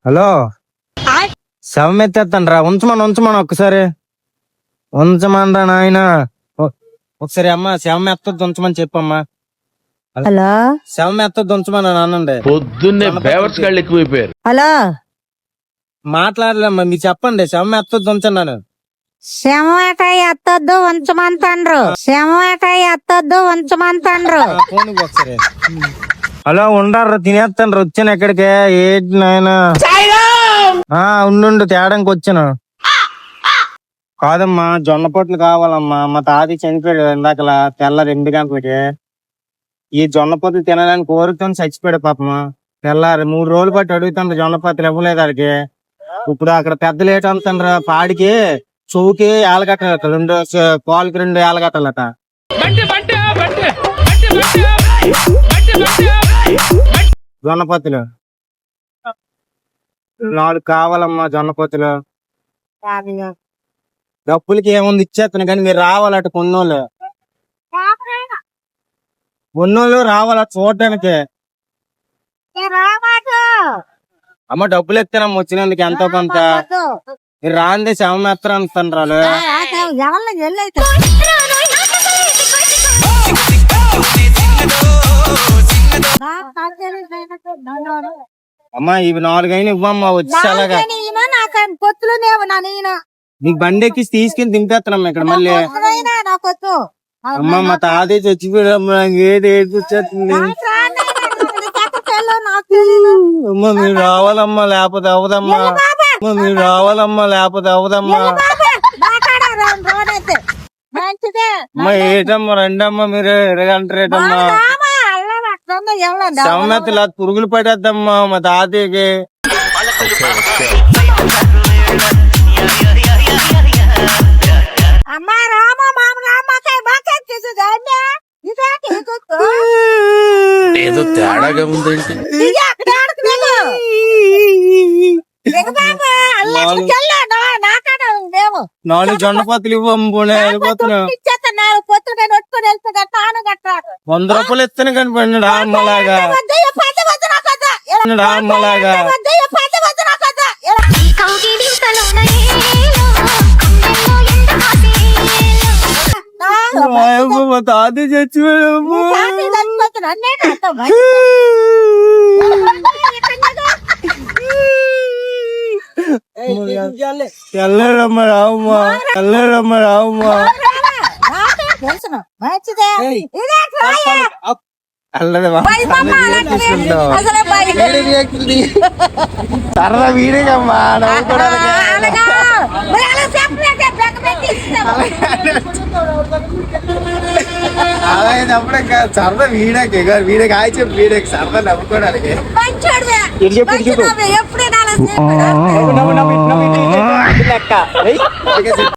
Hello, శవం ఎత్తేస్తాను రా. ఉంచమని ఒక్కసారి ఉంచమనరా నాయన. ఒకసారి అమ్మ శవం ఎత్తద్దు ఉంచమని చెప్పమ్మా. హలో, శవం ఎత్తద్దు ఉంచమని అనండి. పొద్దున్నే బేవర్స్ గాళ్ళు ఎక్కువైపోయారు. హలో, మాట్లాడలేమ్మా, మీరు చెప్పండి. శవం ఎత్తద్దు ఉంచన్నాను. శమేట ఎత్తొద్దు ఉంచమంటాండ్రు. శమేట ఎత్తొద్దు ఉంచమంటాండ్రు. ఫోన్ ఒకసారి. హలో, ఉండారు తినేస్తాను. వచ్చాను ఎక్కడికే. ఏంటి నాయన? ఉండు తేడానికి వచ్చాను. కాదమ్మా, జొన్న పొట్లు కావాలమ్మా. మా తాత చనిపోయాడు ఇందాకలా తెల్ల 2 గంటలకి. ఈ జొన్న పొట్లు తినడానికి కోరుతో చచ్చిపోయాడు పాపమా. తెల్లారి 3 రోజులు బట్టి అడుగుతాను, జొన్న పొత్తులు ఇవ్వలేదు వాడికి. ఇప్పుడు అక్కడ పెద్దలు ఏంటంటారు, పాడికి చౌకి ఏలగట్టాలట, 2 పాలకి 2 ఏలగట్టాలట. జొన్న పొత్తులు 4 కావాలమ్మా. జొన్న పొత్తులు డబ్బులకి ఏముంది ఇచ్చేస్తాను, కానీ మీరు రావాలట. కొన్నోళ్ళు రావాలట చూడటానికి. అమ్మ డబ్బులు ఎత్తానమ్మ వచ్చినందుకు ఎంతో కొంత. మీరు రాంది శవం ఎత్తరంటాను రాలు. అమ్మా ఇవి 4 అయినా ఇవ్వమ్మా. వచ్చేలాగా నీకు బండి ఎక్కి తీసుకెళ్ళి దింపేస్తానమ్మా ఇక్కడ మళ్ళీ. అమ్మ మా తాతయ్య చచ్చిపోయాడమ్మా. ఏది వచ్చేస్తుంది. అమ్మ మీరు రావాలమ్మా, లేకపోతే అవదమ్మా. మీరు రావాలమ్మా, లేకపోతే అవదమ్మా. అమ్మ ఏటమ్మా, రండమ్మా. మీరు ఎరగంటారేటమ్మా. శవమెత్తలా పురుగులు పడేద్దమ్మా మా తాతయ్యకి. ఏదో తేడాగా ఉందేంటి? 4 జొన్న పొత్తులు ఇవ్వమ్మా. 100 రూపాయలు ఇస్తాను కనిపండి అమ్మలాగా. మా తాతయ్య చచ్చిపోయాడమ్మా. తెల్లరమ్మ రావమ్మా, తెల్లరమ్మ రావమ్మా. సరదా వీడికమ్మా. అలాగే సరదా వీడకి ఆయ చెప్పి వీడకి సరదా నవ్వుకోవడానికి. చెప్పు